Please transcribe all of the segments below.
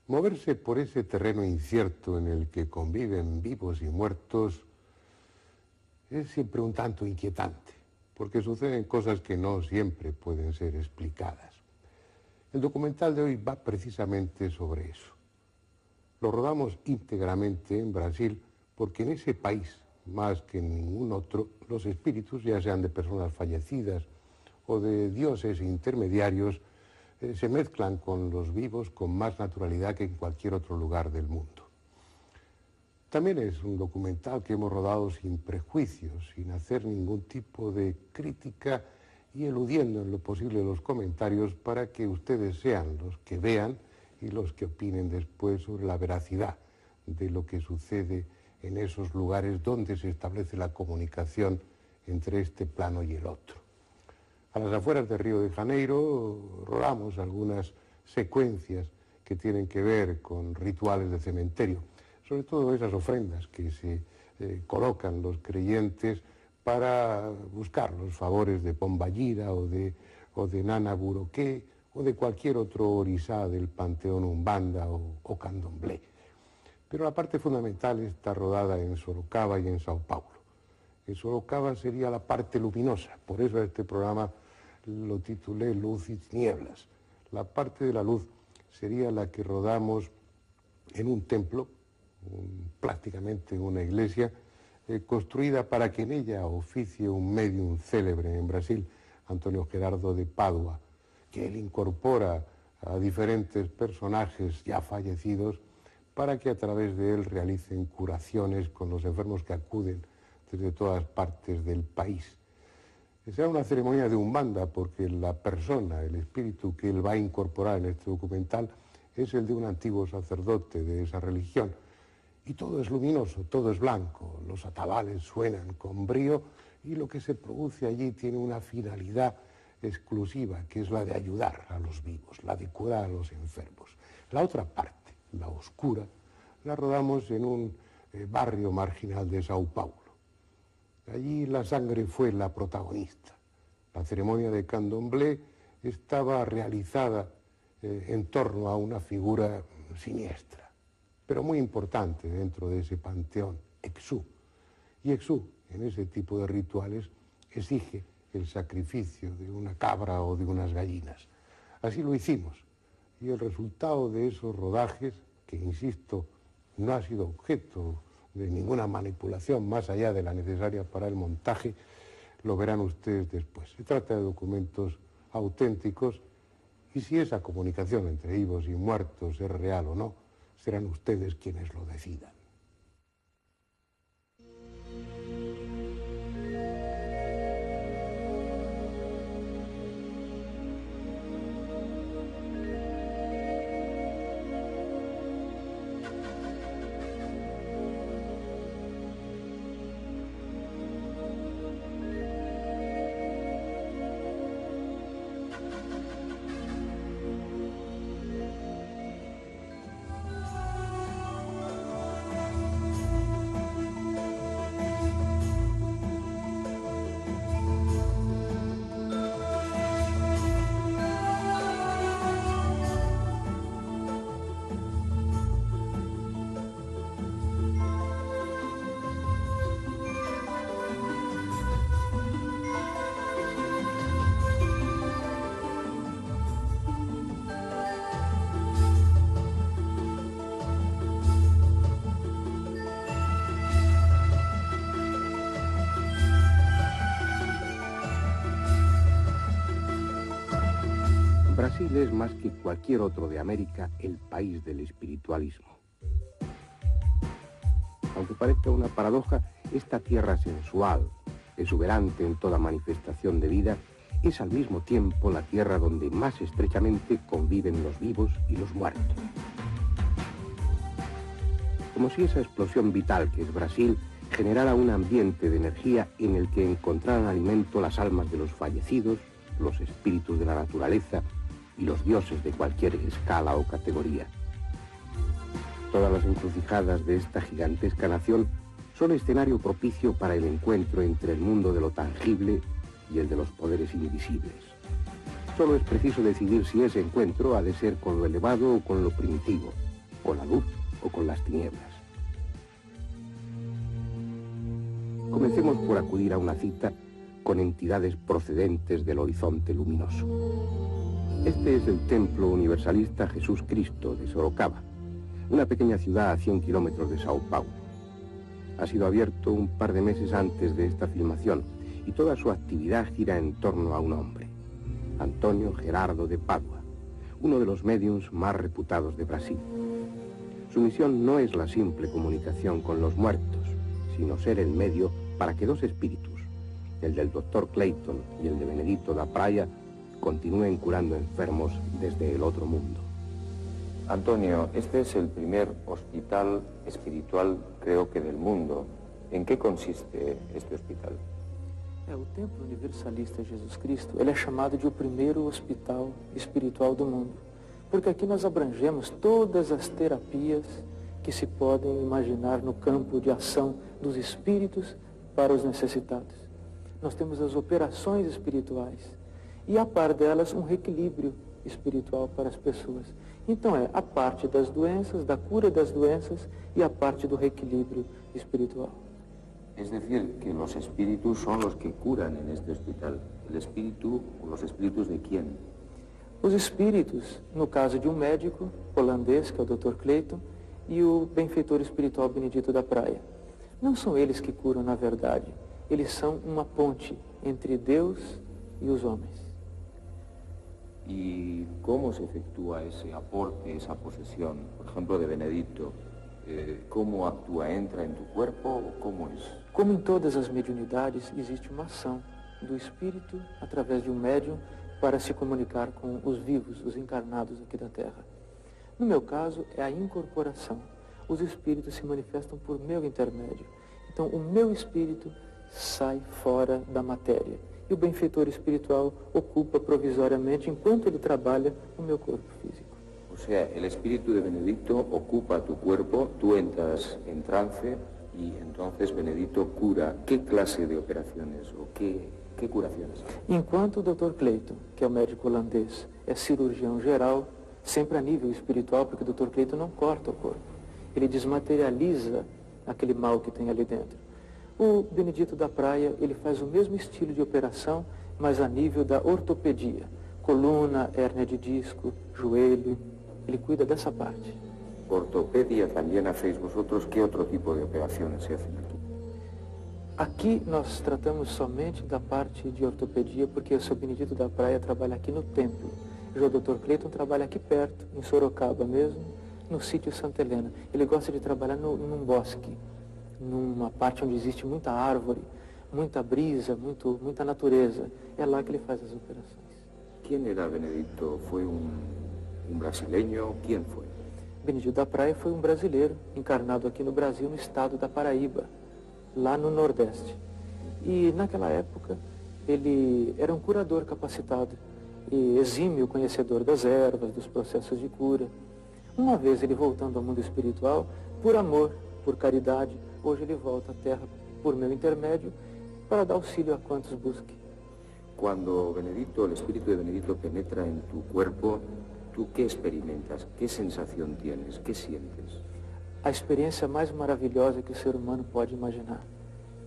Moverse por ese terreno incierto en el que conviven vivos y muertos es siempre un tanto inquietante, porque suceden cosas que no siempre pueden ser explicadas. El documental de hoy va precisamente sobre eso. Lo rodamos íntegramente en Brasil porque en ese país, más que en ningún otro, los espíritus, ya sean de personas fallecidas o de dioses intermediarios, se mezclan con los vivos con más naturalidad que en cualquier otro lugar del mundo. También es un documental que hemos rodado sin prejuicios, sin hacer ningún tipo de crítica y eludiendo en lo posible los comentarios para que ustedes sean los que vean y los que opinen después sobre la veracidad de lo que sucede en esos lugares donde se establece la comunicación entre este plano y el otro. A las afueras de Río de Janeiro rodamos algunas secuencias que tienen que ver con rituales de cementerio, sobre todo esas ofrendas que se colocan los creyentes para buscar los favores de Pombagira o de Nana Buroqué o de cualquier otro orisá del panteón Umbanda o Candomblé. Pero la parte fundamental está rodada en Sorocaba y en Sao Paulo. En Sorocaba sería la parte luminosa, por eso este programa lo titulé Luz y Tinieblas. La parte de la luz sería la que rodamos en un templo, prácticamente una iglesia, construida para que en ella oficie un médium célebre en Brasil, Antonio Gerardo de Padua, que él incorpora a diferentes personajes ya fallecidos para que a través de él realicen curaciones con los enfermos que acuden desde todas partes del país. Será una ceremonia de Umbanda porque la persona, el espíritu que él va a incorporar en este documental es el de un antiguo sacerdote de esa religión. Y todo es luminoso, todo es blanco, los atabales suenan con brío y lo que se produce allí tiene una finalidad exclusiva, que es la de ayudar a los vivos, la de curar a los enfermos. La otra parte, la oscura, la rodamos en un barrio marginal de Sao Paulo. Allí la sangre fue la protagonista. La ceremonia de Candomblé estaba realizada en torno a una figura siniestra, pero muy importante dentro de ese panteón, Exú. Y Exú, en ese tipo de rituales, exige el sacrificio de una cabra o de unas gallinas. Así lo hicimos. Y el resultado de esos rodajes, que insisto, no ha sido objeto de ninguna manipulación más allá de la necesaria para el montaje, lo verán ustedes después. Se trata de documentos auténticos y si esa comunicación entre vivos y muertos es real o no, serán ustedes quienes lo decidan. Brasil es más que cualquier otro de América el país del espiritualismo. Aunque parezca una paradoja, esta tierra sensual, exuberante en toda manifestación de vida, es al mismo tiempo la tierra donde más estrechamente conviven los vivos y los muertos. Como si esa explosión vital que es Brasil generara un ambiente de energía en el que encontraran alimento las almas de los fallecidos, los espíritus de la naturaleza y los dioses de cualquier escala o categoría. Todas las encrucijadas de esta gigantesca nación son escenario propicio para el encuentro entre el mundo de lo tangible y el de los poderes invisibles. Solo es preciso decidir si ese encuentro ha de ser con lo elevado o con lo primitivo, con la luz o con las tinieblas. Comencemos por acudir a una cita con entidades procedentes del horizonte luminoso. Este es el Templo Universalista Jesús Cristo de Sorocaba, una pequeña ciudad a 100 kilómetros de Sao Paulo. Ha sido abierto un par de meses antes de esta filmación y toda su actividad gira en torno a un hombre, Antonio Gerardo de Padua, uno de los médiums más reputados de Brasil. Su misión no es la simple comunicación con los muertos, sino ser el medio para que dos espíritus, el del doctor Clayton y el de Benedito da Praia, continúen curando enfermos desde el otro mundo. Antonio, este es el primer hospital espiritual, creo que del mundo. ¿En qué consiste este hospital? O Templo Universalista Jesus Cristo, ele é chamado de o primeiro hospital espiritual do mundo, porque aqui nós abrangemos todas as terapias que se podem imaginar no campo de ação dos espíritos para os necessitados. Nós temos as operações espirituais e, a par delas, um reequilíbrio espiritual para as pessoas. Então é a parte das doenças, da cura das doenças e a parte do reequilíbrio espiritual. Es decir, que los espíritus son los que curan en este hospital. ¿El espíritu o los espíritus de quién? Os espíritos, no caso de um médico holandês, que é o Dr. Clayton, e o benfeitor espiritual Benedito da Praia. Não são eles que curam, na verdade. Eles são uma ponte entre Deus e os homens. ¿Y cómo se efectúa ese aporte, esa posesión, por ejemplo, de Benedito? ¿Cómo actúa? ¿Entra en tu cuerpo o cómo es? Como em todas as mediunidades, existe uma ação do espírito através de um médium para se comunicar com os vivos, os encarnados aqui da Terra. No meu caso, é a incorporação. Os espíritos se manifestam por meu intermédio. Então, o meu espírito sai fora da matéria. E o benfeitor espiritual ocupa provisoriamente, enquanto ele trabalha, o meu corpo físico. O sea, el espíritu de Benedito ocupa tu cuerpo, tú entras en trance y entonces Benedito cura. ¿Qué clase de operaciones o qué curaciones? Enquanto o Dr. Clayton, que é o médico holandês, é cirurgião geral, sempre a nível espiritual, porque o Dr. Clayton não corta o corpo. Ele desmaterializa aquele mal que tem ali dentro. O Benedito da Praia, ele faz o mesmo estilo de operação, mas a nível da ortopedia. Coluna, hérnia de disco, joelho, ele cuida dessa parte. Ortopedia también hacéis vosotros. ¿Qué otro tipo de operaciones se hacen aquí? Aqui nós tratamos somente da parte de ortopedia, porque o seu Benedito da Praia trabalha aqui no templo. Já o Dr. Clayton trabalha aqui perto, em Sorocaba mesmo, no sítio Santa Helena. Ele gosta de trabalhar num bosque, numa parte onde existe muita árvore, muita brisa, muita natureza. É lá que ele faz as operações. ¿Quién era Benedito? ¿Fue un brasileño? ¿Quién fue? Benedito da Praia foi um brasileiro, encarnado aqui no Brasil, no estado da Paraíba, lá no Nordeste. E naquela época ele era um curador capacitado e exímio conhecedor das ervas, dos processos de cura. Uma vez ele voltando ao mundo espiritual, por amor, por caridade, hoje ele volta à Terra por meu intermédio para dar auxílio a quantos busque. Cuando Benedito, el espíritu de Benedito penetra en tu cuerpo, ¿tú qué experimentas? ¿Qué sensación tienes? ¿Qué sientes? A experiência mais maravilhosa que o ser humano pode imaginar.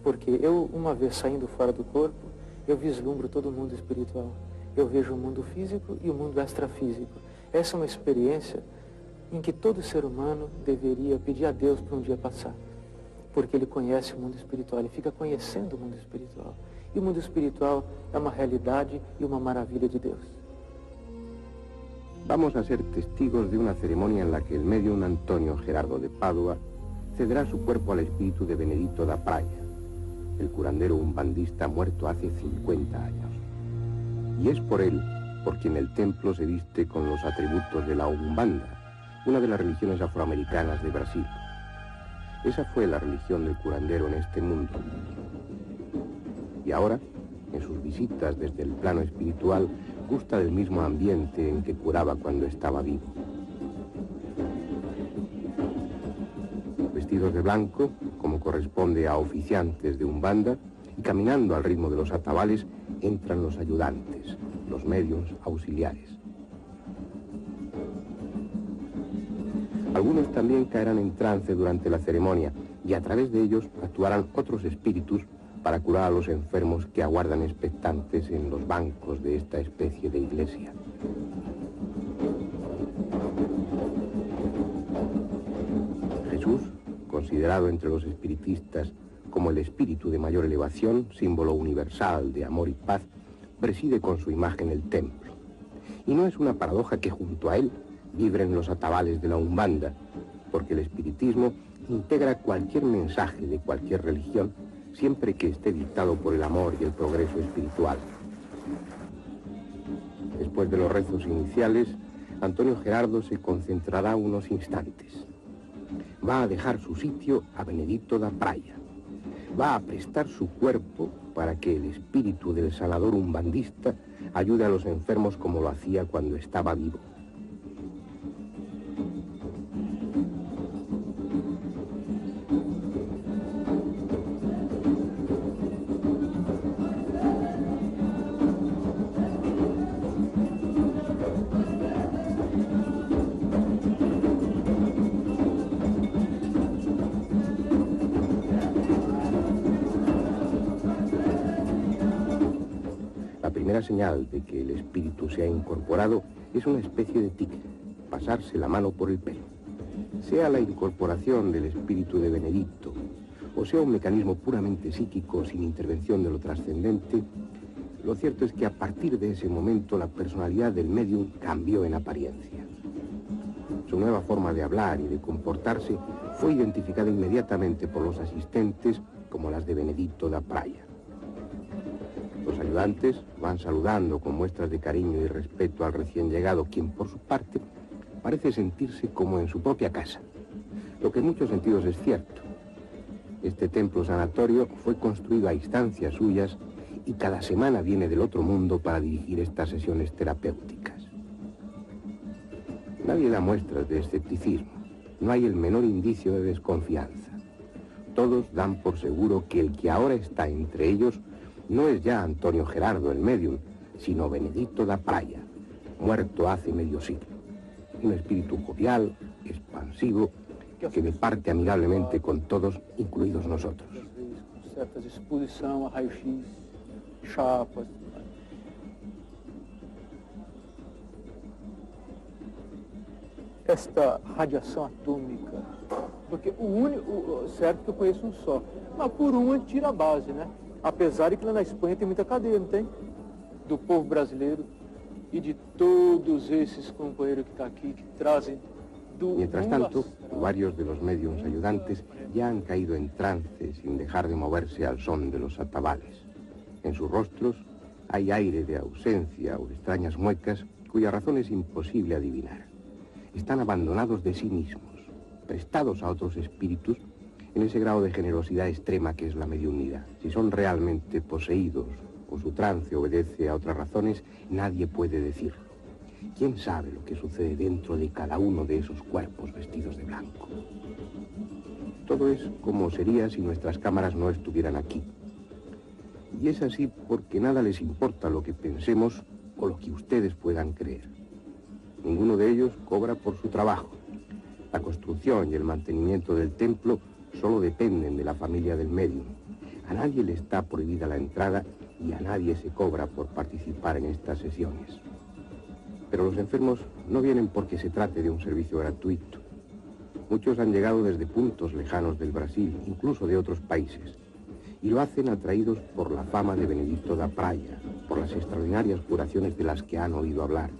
Porque eu, uma vez saindo fora do corpo, eu vislumbro todo o mundo espiritual. Eu vejo o mundo físico e o mundo extrafísico. Essa é uma experiência em que todo ser humano deveria pedir a Deus para um dia passar. Porque ele conhece o mundo espiritual, ele fica conhecendo o mundo espiritual. E o mundo espiritual é uma realidade e uma maravilha de Deus. Vamos a ser testigos de una ceremonia en la que el médium Antonio Gerardo de Padua cederá su cuerpo al espíritu de Benedito da Praia, el curandero umbandista muerto hace 50 años. Y es por él por quien el templo se viste con los atributos de la Umbanda, una de las religiones afroamericanas de Brasil. Esa fue la religión del curandero en este mundo. Y ahora, en sus visitas desde el plano espiritual, gusta del mismo ambiente en que curaba cuando estaba vivo. Vestidos de blanco, como corresponde a oficiantes de Umbanda, y caminando al ritmo de los atabales, entran los ayudantes, los medios auxiliares. Algunos también caerán en trance durante la ceremonia y a través de ellos actuarán otros espíritus para curar a los enfermos que aguardan expectantes en los bancos de esta especie de iglesia. Jesús, considerado entre los espiritistas como el espíritu de mayor elevación, símbolo universal de amor y paz, preside con su imagen el templo. Y no es una paradoja que junto a él vibren los atabales de la Umbanda, porque el espiritismo integra cualquier mensaje de cualquier religión, siempre que esté dictado por el amor y el progreso espiritual. Después de los rezos iniciales, Antonio Gerardo se concentrará unos instantes. Va a dejar su sitio a Benedito da Praia. Va a prestar su cuerpo para que el espíritu del sanador umbandista ayude a los enfermos como lo hacía cuando estaba vivo. La primera señal de que el espíritu se ha incorporado es una especie de tic, pasarse la mano por el pelo. Sea la incorporación del espíritu de Benedicto, o sea un mecanismo puramente psíquico sin intervención de lo trascendente, lo cierto es que a partir de ese momento la personalidad del médium cambió en apariencia. Su nueva forma de hablar y de comportarse fue identificada inmediatamente por los asistentes como las de Benedito da Praia. Los ayudantes van saludando con muestras de cariño y respeto al recién llegado, quien por su parte parece sentirse como en su propia casa, lo que en muchos sentidos es cierto. Este templo sanatorio fue construido a instancias suyas y cada semana viene del otro mundo para dirigir estas sesiones terapéuticas. Nadie da muestras de escepticismo, no hay el menor indicio de desconfianza. Todos dan por seguro que el que ahora está entre ellos no es ya Antonio Gerardo, el médium, sino Benedito da Praia, muerto hace medio siglo. Un espíritu jovial, expansivo, que departe amigablemente con todos, incluidos nosotros. Certa exposição a raio-x, chapas. Esta radiação atômica, porque certo que eu conheço um só, mas por um ele tira a base, né? Apesar de que lá na Espanha tem muita cadeia, não tem? Do povo brasileiro e de todos esses companheiros que estão aqui, que trazem do... Mientras tanto, varios de los médiums ayudantes ya han caído en trance sin dejar de moverse al son de los atabales. En sus rostros hay aire de ausencia o extrañas muecas cuya razón es imposible adivinar. Están abandonados de sí mismos, prestados a otros espíritus, en ese grado de generosidad extrema que es la mediunidad. Si son realmente poseídos o su trance obedece a otras razones, nadie puede decirlo. ¿Quién sabe lo que sucede dentro de cada uno de esos cuerpos vestidos de blanco? Todo es como sería si nuestras cámaras no estuvieran aquí. Y es así porque nada les importa lo que pensemos o lo que ustedes puedan creer. Ninguno de ellos cobra por su trabajo. La construcción y el mantenimiento del templo solo dependen de la familia del médium. A nadie le está prohibida la entrada y a nadie se cobra por participar en estas sesiones. Pero los enfermos no vienen porque se trate de un servicio gratuito. Muchos han llegado desde puntos lejanos del Brasil, incluso de otros países, y lo hacen atraídos por la fama de Benedito da Praia, por las extraordinarias curaciones de las que han oído hablar.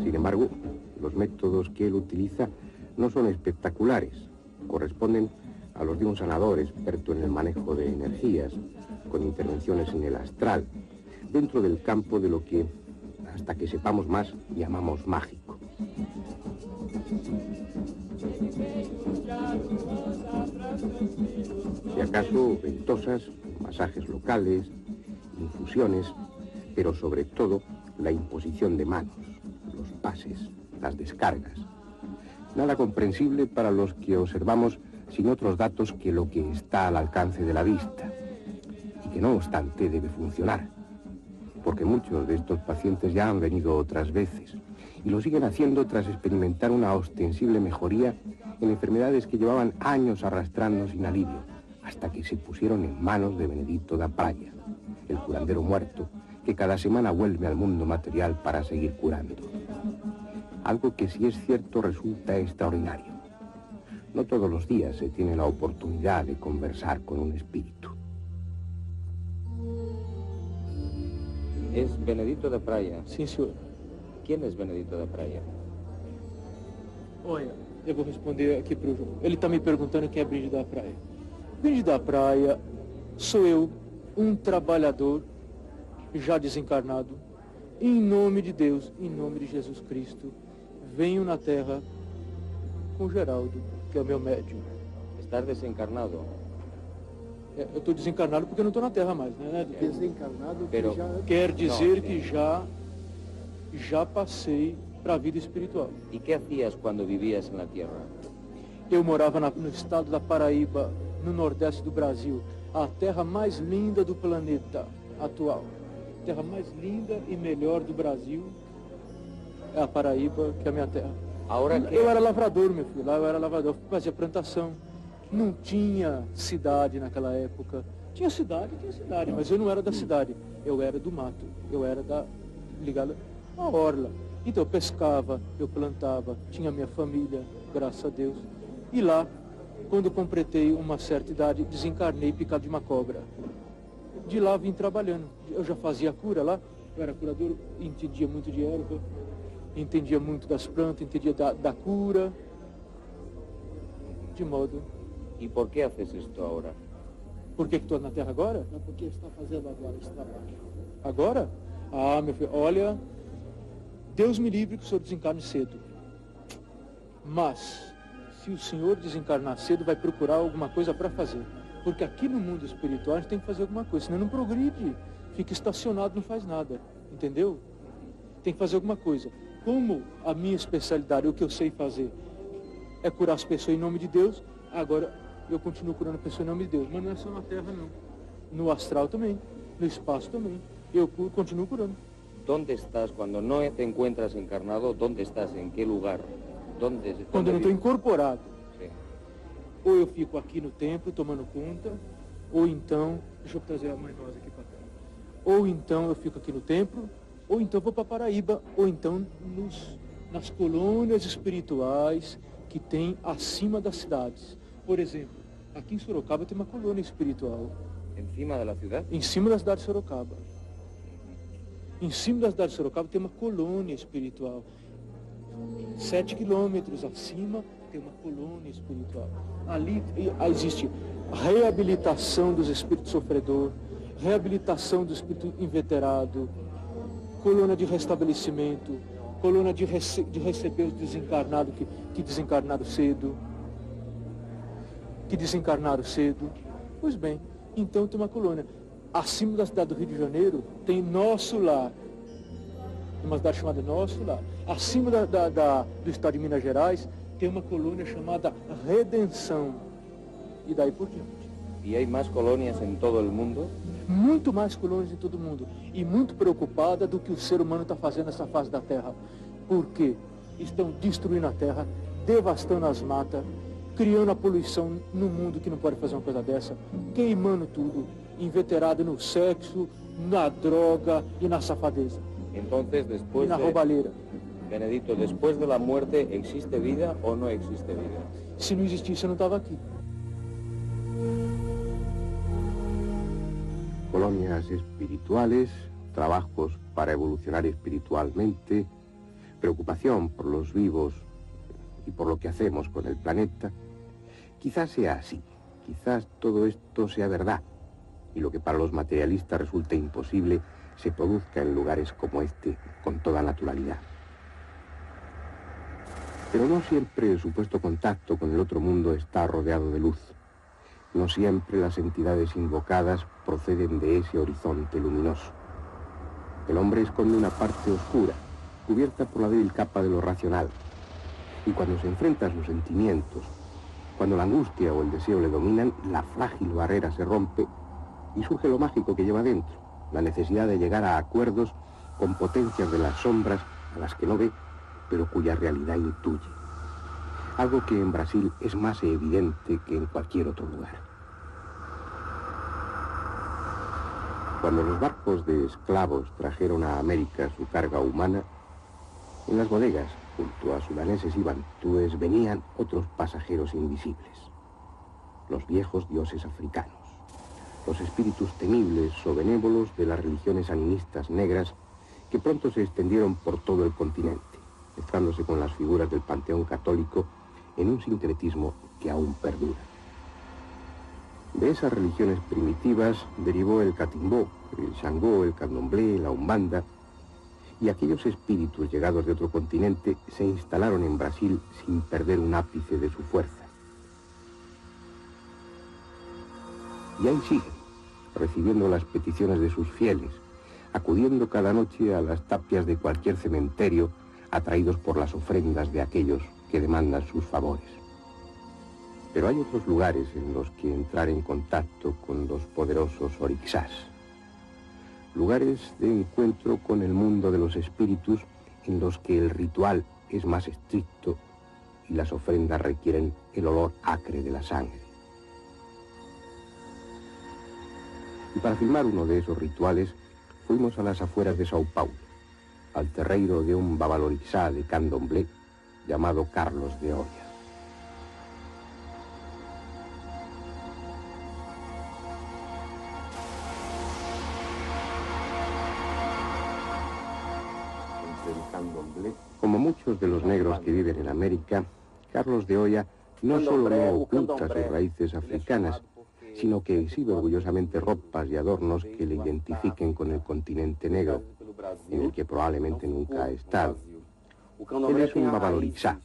Sin embargo, los métodos que él utiliza no son espectaculares, corresponden a los de un sanador experto en el manejo de energías, con intervenciones en el astral, dentro del campo de lo que, hasta que sepamos más, llamamos mágico. Si acaso, ventosas, masajes locales, infusiones, pero sobre todo la imposición de manos, los pases, las descargas. Nada comprensible para los que observamos sin otros datos que lo que está al alcance de la vista, y que no obstante debe funcionar. porque muchos de estos pacientes ya han venido otras veces y lo siguen haciendo tras experimentar una ostensible mejoría en enfermedades que llevaban años arrastrando sin alivio, hasta que se pusieron en manos de Benedito da Praia, el curandero muerto, que cada semana vuelve al mundo material para seguir curando. Algo que, si es cierto, resulta extraordinario. No todos los días se tiene la oportunidad de conversar con un espíritu. ¿Es Benedito da Praia? Sim, senhor. ¿Quién es Benedito da Praia? Olha, eu vou responder aqui para o João. Ele está me perguntando quem é Brígido da Praia. Brígido da Praia sou eu, um trabalhador já desencarnado, em nome de Deus, em nome de Jesus Cristo, venho na Terra com Geraldo, que é o meu médium. ¿Estás desencarnado? Eu estou desencarnado porque eu não estou na Terra mais, né? Desencarnado, Pero- que já... Quer dizer Não, que já passei para a vida espiritual. ¿Y qué hacías cuando vivías en la Tierra? Eu morava no estado da Paraíba, no nordeste do Brasil, a terra mais linda do planeta atual. A terra mais linda e melhor do Brasil é a Paraíba, que é a minha terra. Ahora que... Eu era lavrador, meu filho, lá eu era lavrador, fazia plantação. Não tinha cidade naquela época. Tinha cidade, mas eu não era da cidade. Eu era do mato, eu era ligado à orla. Então eu pescava, eu plantava, tinha minha família, graças a Deus. E lá, quando completei uma certa idade, desencarnei picado de uma cobra. De lá vim trabalhando. Eu já fazia cura lá, eu era curador, entendia muito de erva, entendia muito das plantas, entendia da cura. De modo... ¿Y por qué haces esto ahora? Por que estou na Terra agora? Não, porque está fazendo agora esse trabalho. Agora? Ah, meu filho, olha, Deus me livre que o senhor desencarne cedo. Mas, se o senhor desencarnar cedo, vai procurar alguma coisa para fazer. Porque aqui no mundo espiritual a gente tem que fazer alguma coisa, senão não progride. Fica estacionado, não faz nada. Entendeu? Tem que fazer alguma coisa. Como a minha especialidade, o que eu sei fazer, é curar as pessoas em nome de Deus, agora eu continuo curando pessoas em nome de Deus. Mas não é só na Terra, não. No astral também, no espaço também. Eu continuo curando. ¿Dónde estás cuando no te encuentras encarnado? ¿Dónde estás? ¿En qué lugar? Quando eu não estou vives? incorporado. Sí. Ou eu fico aqui no templo tomando conta, ou então, deixa eu trazer a mãe nossa aqui para cá. Ou então eu fico aqui no templo, ou então vou para Paraíba, ou então nas colônias espirituais que tem acima das cidades. Por exemplo, aqui em Sorocaba tem uma colônia espiritual, ¿Encima de la ciudad? em cima da cidade de Sorocaba. Em cima da cidade de Sorocaba tem uma colônia espiritual. 7 quilômetros acima tem uma colônia espiritual. Ali existe reabilitação dos espíritos sofredores, reabilitação do espírito inveterado, colônia de restabelecimento, colônia de receber os desencarnados que desencarnaram cedo. Pois bem, então tem uma colônia. Acima da cidade do Rio de Janeiro tem Nosso Lar, uma cidade chamada Nosso Lar. Acima do estado de Minas Gerais tem uma colônia chamada Redenção. E daí por diante. ¿Y hay más colonias en todo el mundo? Muito mais colônias em todo mundo. E muito preocupada do que o ser humano está fazendo nessa fase da Terra. Porque estão destruindo a Terra, devastando as matas, criando a poluição no mundo que não pode fazer uma coisa dessa, queimando tudo, inveterado no sexo, na droga e na safadeza. Entonces, E después na de... roubalheira. Benedito, ¿después de la muerte existe vida o no existe vida? Se não existisse, eu não estava aqui. Colonias espirituales, trabajos para evolucionar espiritualmente, preocupación por los vivos y por lo que hacemos con el planeta. Quizás sea así, quizás todo esto sea verdad, y lo que para los materialistas resulta imposible se produzca en lugares como este con toda naturalidad. Pero no siempre el supuesto contacto con el otro mundo está rodeado de luz. No siempre las entidades invocadas proceden de ese horizonte luminoso. El hombre esconde una parte oscura, cubierta por la débil capa de lo racional. Y cuando se enfrenta a sus sentimientos, cuando la angustia o el deseo le dominan, la frágil barrera se rompe y surge lo mágico que lleva dentro, la necesidad de llegar a acuerdos con potencias de las sombras a las que no ve, pero cuya realidad intuye. Algo que en Brasil es más evidente que en cualquier otro lugar. Cuando los barcos de esclavos trajeron a América su carga humana, en las bodegas, junto a sudaneses y bantúes, venían otros pasajeros invisibles. Los viejos dioses africanos, los espíritus temibles o benévolos de las religiones animistas negras que pronto se extendieron por todo el continente, mezclándose con las figuras del panteón católico en un sincretismo que aún perdura. De esas religiones primitivas derivó el catimbó, el xangó, el candomblé, la umbanda, y aquellos espíritus llegados de otro continente se instalaron en Brasil sin perder un ápice de su fuerza. Y ahí siguen, recibiendo las peticiones de sus fieles, acudiendo cada noche a las tapias de cualquier cementerio, atraídos por las ofrendas de aquellos que demandan sus favores. Pero hay otros lugares en los que entrar en contacto con los poderosos orixás. Lugares de encuentro con el mundo de los espíritus en los que el ritual es más estricto y las ofrendas requieren el olor acre de la sangre. Y para filmar uno de esos rituales, fuimos a las afueras de Sao Paulo, al terreiro de un babalorixá de candomblé llamado Carlos de Oria. Como muchos de los negros que viven en América, Carlos de Oria no solo no oculta sus raíces africanas, sino que exhibe orgullosamente ropas y adornos que le identifiquen con el continente negro, en el que probablemente nunca ha estado. Él es un babalorixá,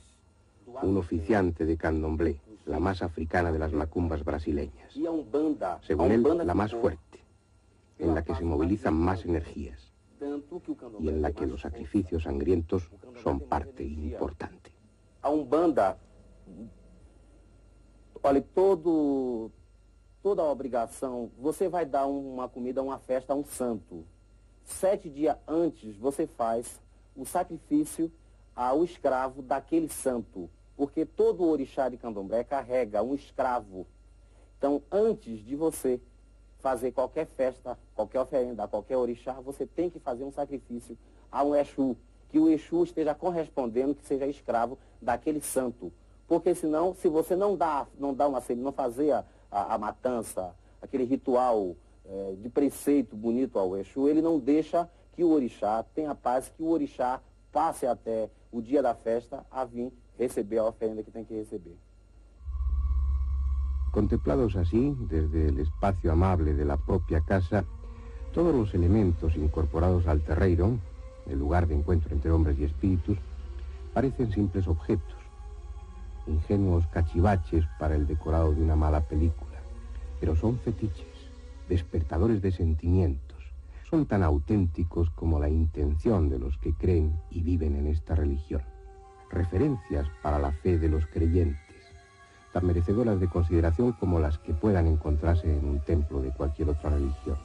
un oficiante de candomblé, la más africana de las macumbas brasileñas. Según él, la más fuerte, en la que se movilizan más energías y en la que los sacrificios sangrientos son parte importante. A Umbanda, olha, toda a obrigação, você vai dar uma comida, uma festa a um santo. 7 dias antes, você faz o sacrifício ao escravo daquele santo, porque todo orixá de candomblé carrega um escravo. Então, antes de você fazer qualquer festa, qualquer oferenda a qualquer orixá, você tem que fazer um sacrifício a um Exu, que o Exu esteja correspondendo, que seja escravo daquele santo. Porque senão, se você não fazer a matança, aquele ritual de preceito bonito ao Exu, ele não deixa que o orixá tenha paz, que o orixá passe até o dia da festa a vir receber a oferenda que tem que receber. Contemplados así, desde el espacio amable de la propia casa, todos los elementos incorporados al terreiro, el lugar de encuentro entre hombres y espíritus, parecen simples objetos, ingenuos cachivaches para el decorado de una mala película, pero son fetiches, despertadores de sentimientos, son tan auténticos como la intención de los que creen y viven en esta religión, referencias para la fe de los creyentes, tan merecedoras de consideración como las que puedan encontrarse en un templo de cualquier otra religión.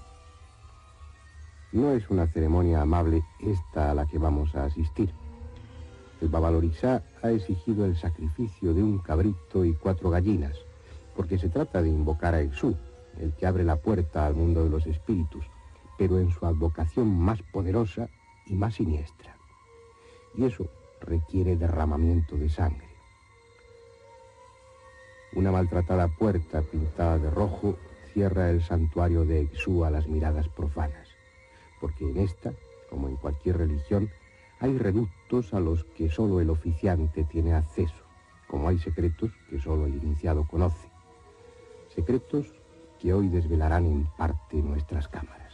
No es una ceremonia amable esta a la que vamos a asistir. El babalorixá ha exigido el sacrificio de un cabrito y 4 gallinas, porque se trata de invocar a Exú, el que abre la puerta al mundo de los espíritus, pero en su advocación más poderosa y más siniestra. Y eso requiere derramamiento de sangre. Una maltratada puerta pintada de rojo cierra el santuario de Exú a las miradas profanas, porque en esta, como en cualquier religión, hay reductos a los que solo el oficiante tiene acceso, como hay secretos que solo el iniciado conoce. Secretos que hoy desvelarán en parte nuestras cámaras.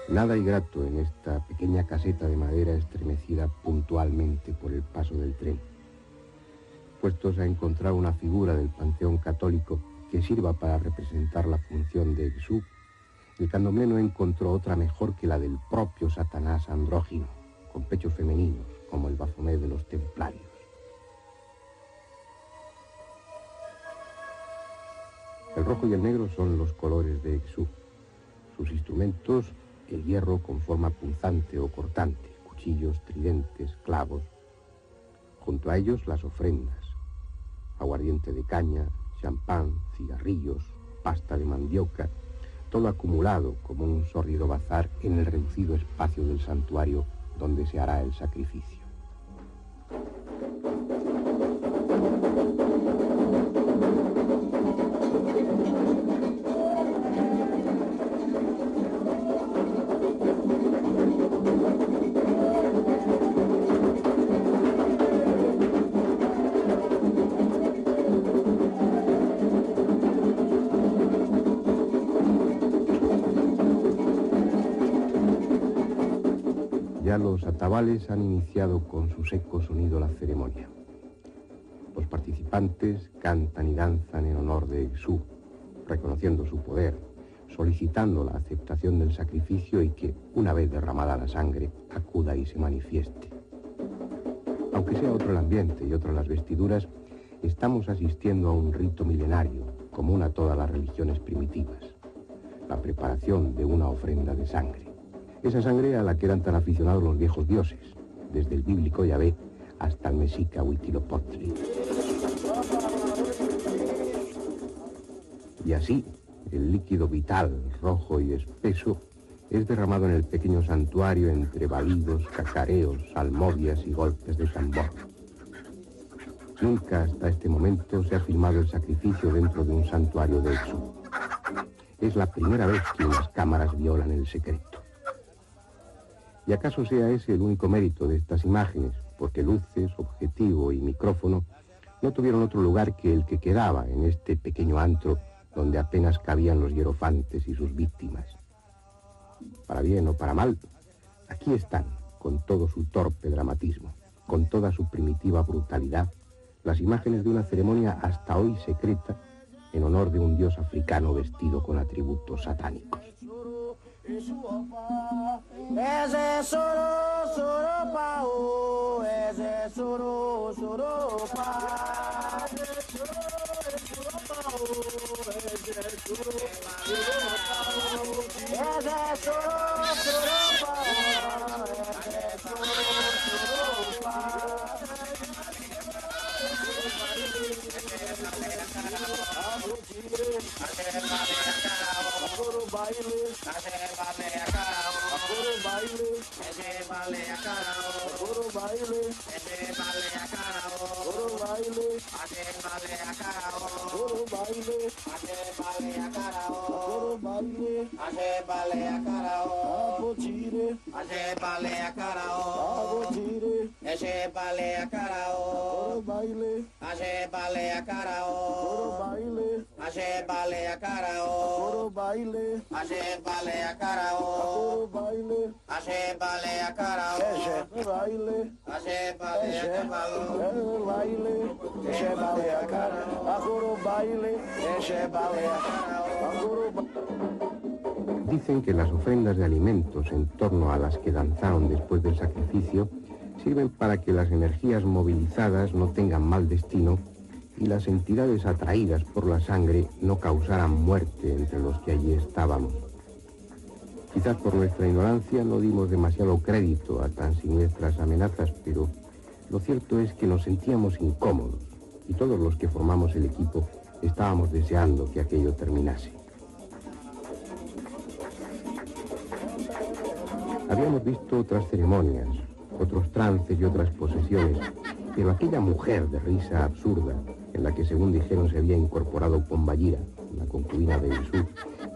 Nada ingrato en esta pequeña caseta de madera estremecida puntualmente por el paso del tren. Puestos a encontrar una figura del panteón católico que sirva para representar la función de Exú, el candomblé no encontró otra mejor que la del propio Satanás andrógino, con pechos femeninos, como el Baphomet de los templarios. El rojo y el negro son los colores de Exú, Sus instrumentos, el hierro con forma punzante o cortante, cuchillos, tridentes, clavos. Junto a ellos las ofrendas, aguardiente de caña, champán, cigarrillos, pasta de mandioca, todo acumulado como un sórdido bazar en el reducido espacio del santuario donde se hará el sacrificio. Ya los atabales han iniciado con su seco sonido la ceremonia. Los participantes cantan y danzan en honor de Exú, reconociendo su poder, solicitando la aceptación del sacrificio y que, una vez derramada la sangre, acuda y se manifieste. Aunque sea otro el ambiente y otras las vestiduras, estamos asistiendo a un rito milenario, común a todas las religiones primitivas, la preparación de una ofrenda de sangre. Esa sangre a la que eran tan aficionados los viejos dioses, desde el bíblico Yahvé hasta el mexica Huitzilopochtli. Y así, el líquido vital, rojo y espeso, es derramado en el pequeño santuario entre balidos, cacareos, salmodias y golpes de tambor. Nunca hasta este momento se ha filmado el sacrificio dentro de un santuario de Exú. Es la primera vez que unas cámaras violan el secreto. ¿Y acaso sea ese el único mérito de estas imágenes? Porque luces, objetivo y micrófono no tuvieron otro lugar que el que quedaba en este pequeño antro donde apenas cabían los hierofantes y sus víctimas. Para bien o para mal, aquí están, con todo su torpe dramatismo, con toda su primitiva brutalidad, las imágenes de una ceremonia hasta hoy secreta en honor de un dios africano vestido con atributos satánicos. Ese soro, soro pa, oh, ese soro, soro pa. Ese soro pa, oh, ese soro pa, oh, ese soro, soro pa, ese soro pa. Agoro baile, agoro baile, agoro baile, agoro baile, agoro baile, agoro baile, abotire, abotire, agoro baile, agoro baile, agoro baile, Dicen que las ofrendas de alimentos en torno a las que danzaron después del sacrificio sirven para que las energías movilizadas no tengan mal destino y las entidades atraídas por la sangre no causaran muerte entre los que allí estábamos. Quizás por nuestra ignorancia no dimos demasiado crédito a tan siniestras amenazas, pero lo cierto es que nos sentíamos incómodos y todos los que formamos el equipo estábamos deseando que aquello terminase. Habíamos visto otras ceremonias, otros trances y otras posesiones, pero aquella mujer de risa absurda, en la que según dijeron se había incorporado Pombayira, la concubina de Exú,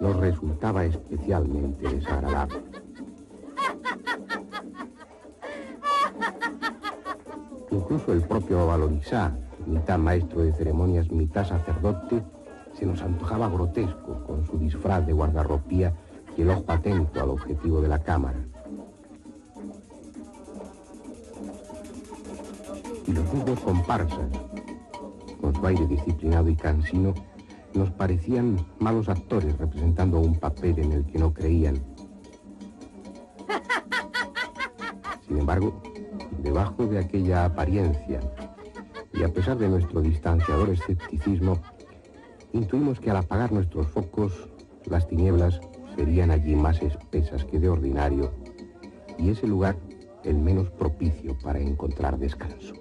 nos resultaba especialmente desagradable. Incluso el propio Valorizá, mitad maestro de ceremonias, mitad sacerdote, se nos antojaba grotesco con su disfraz de guardarropía y el ojo atento al objetivo de la cámara. Y los mismos comparsas, con su aire disciplinado y cansino, nos parecían malos actores representando un papel en el que no creían. Sin embargo, debajo de aquella apariencia, y a pesar de nuestro distanciador escepticismo, intuimos que al apagar nuestros focos, las tinieblas serían allí más espesas que de ordinario y ese lugar el menos propicio para encontrar descanso.